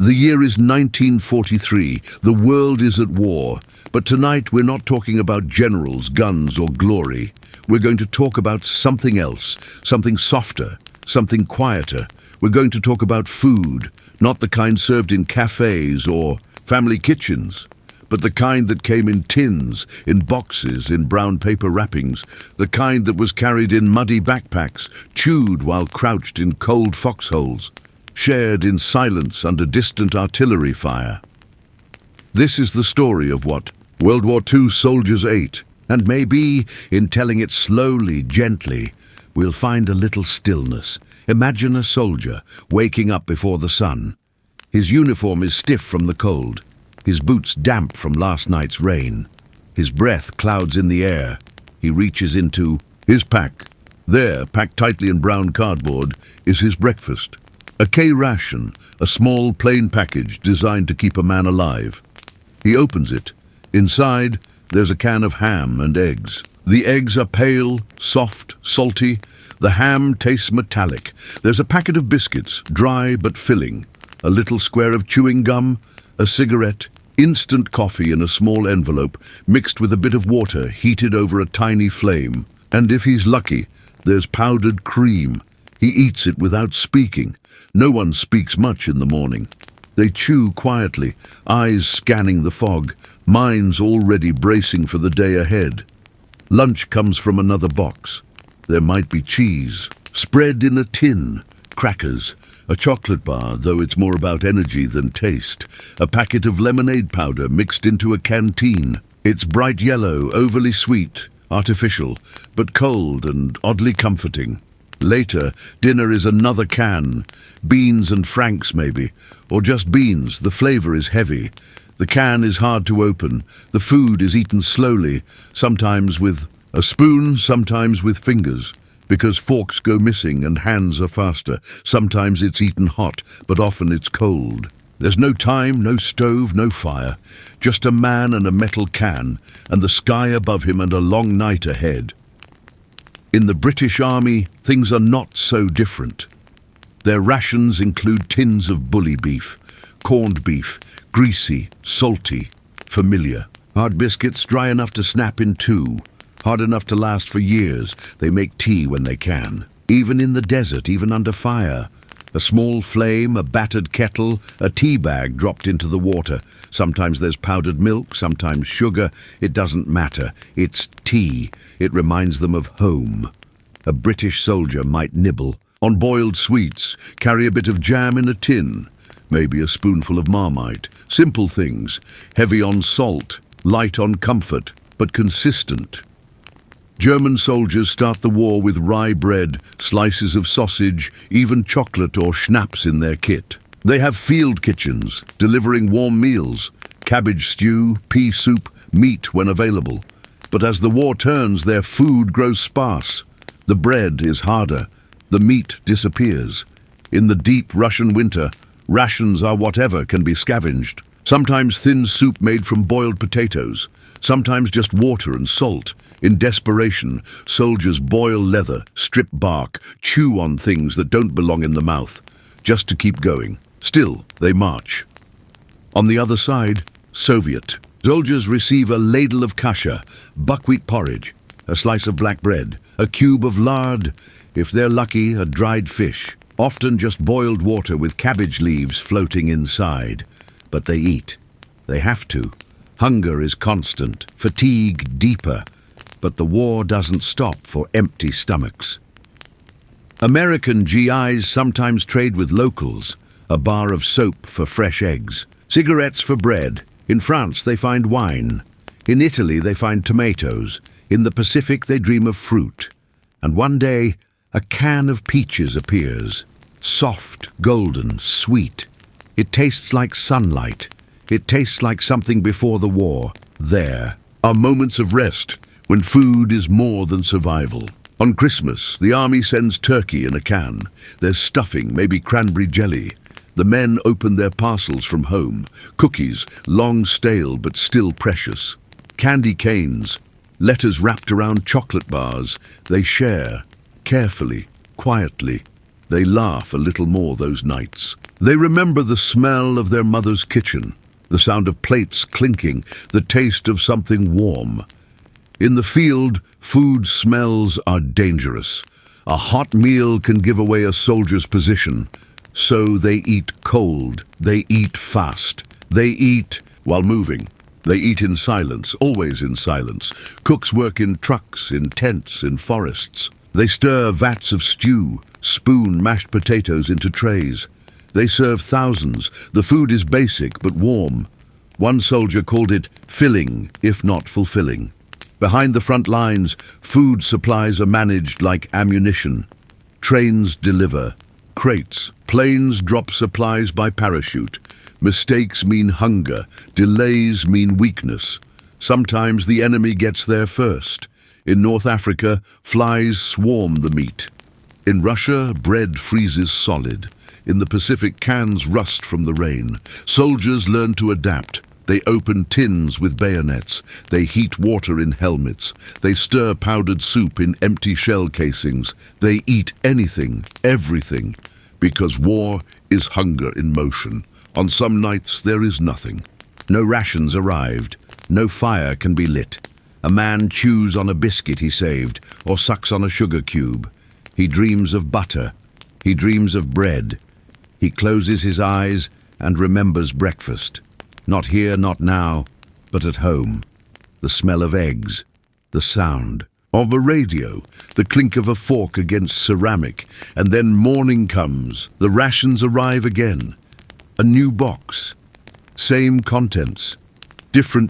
The year is 1943. The world is at war. But tonight we're not talking about generals, guns or glory. We're going to talk about something else, something softer, something quieter. We're going to talk about food, not the kind served in cafes or family kitchens, but the kind that came in tins, in boxes, in brown paper wrappings, the kind that was carried in muddy backpacks, chewed while crouched in cold foxholes, shared in silence under distant artillery fire. This is the story of what World War II soldiers ate, and maybe, in telling it slowly, gently, we'll find a little stillness. Imagine a soldier waking up before the sun. His uniform is stiff from the cold, his boots damp from last night's rain. His breath clouds in the air. He reaches into his pack. There, packed tightly in brown cardboard, is his breakfast. A K ration, a small plain package designed to keep a man alive. He opens it. Inside, there's a can of ham and eggs. The eggs are pale, soft, salty. The ham tastes metallic. There's a packet of biscuits, dry but filling. A little square of chewing gum, a cigarette, instant coffee in a small envelope, mixed with a bit of water heated over a tiny flame. And if he's lucky, there's powdered cream. He eats it without speaking. No one speaks much in the morning. They chew quietly, eyes scanning the fog, minds already bracing for the day ahead. Lunch comes from another box. There might be cheese, spread in a tin, crackers, a chocolate bar, though it's more about energy than taste, a packet of lemonade powder mixed into a canteen. It's bright yellow, overly sweet, artificial, but cold and oddly comforting. Later, dinner is another can, beans and franks maybe, or just beans. The flavor is heavy. The can is hard to open. The food is eaten slowly, sometimes with a spoon, sometimes with fingers, because forks go missing and hands are faster. Sometimes it's eaten hot, but often it's cold. There's no time, no stove, no fire, just a man and a metal can, and the sky above him and a long night ahead. In the British Army, things are not so different. Their rations include tins of bully beef, corned beef, greasy, salty, familiar. Hard biscuits, dry enough to snap in two, hard enough to last for years. They make tea when they can. Even in the desert, even under fire. A small flame, a battered kettle, a tea bag dropped into the water. Sometimes there's powdered milk, sometimes sugar. It doesn't matter. It's tea. It reminds them of home. A British soldier might nibble on boiled sweets, carry a bit of jam in a tin, maybe a spoonful of Marmite. Simple things, heavy on salt, light on comfort, but consistent. German soldiers start the war with rye bread, slices of sausage, even chocolate or schnapps in their kit. They have field kitchens, delivering warm meals, cabbage stew, pea soup, meat when available. But as the war turns, their food grows sparse. The bread is harder. The meat disappears. In the deep Russian winter, rations are whatever can be scavenged. Sometimes thin soup made from boiled potatoes, sometimes just water and salt. In desperation, soldiers boil leather, strip bark, chew on things that don't belong in the mouth, just to keep going. Still, they march. On the other side, Soviet. Soldiers receive a ladle of kasha, buckwheat porridge, a slice of black bread, a cube of lard, if they're lucky, a dried fish, often just boiled water with cabbage leaves floating inside. But they eat. They have to. Hunger is constant, fatigue deeper. But the war doesn't stop for empty stomachs. American GIs sometimes trade with locals, a bar of soap for fresh eggs, cigarettes for bread. In France they find wine. In Italy they find tomatoes. In the Pacific they dream of fruit. And one day, a can of peaches appears. Soft, golden, sweet. It tastes like sunlight. It tastes like something before the war. There are moments of rest, when food is more than survival. On Christmas, the army sends turkey in a can. There's stuffing, maybe cranberry jelly. The men open their parcels from home. Cookies, long stale but still precious. Candy canes, letters wrapped around chocolate bars. They share, carefully, quietly. They laugh a little more those nights. They remember the smell of their mother's kitchen, the sound of plates clinking, the taste of something warm. In the field, food smells are dangerous. A hot meal can give away a soldier's position. So they eat cold, they eat fast, they eat while moving. They eat in silence, always in silence. Cooks work in trucks, in tents, in forests. They stir vats of stew, spoon mashed potatoes into trays. They serve thousands. The food is basic but warm. One soldier called it filling, if not fulfilling. Behind the front lines, food supplies are managed like ammunition. Trains deliver. Crates, planes drop supplies by parachute. Mistakes mean hunger. Delays mean weakness. Sometimes the enemy gets there first. In North Africa, flies swarm the meat. In Russia, bread freezes solid. In the Pacific, cans rust from the rain. Soldiers learn to adapt. They open tins with bayonets. They heat water in helmets. They stir powdered soup in empty shell casings. They eat anything, everything, because war is hunger in motion. On some nights there is nothing. No rations arrived. No fire can be lit. A man chews on a biscuit he saved, or sucks on a sugar cube. He dreams of butter. He dreams of bread. He closes his eyes and remembers breakfast. Not here, not now, but at home. The smell of eggs, the sound of a radio, the clink of a fork against ceramic, and then morning comes. The rations arrive again. A new box. Same contents, different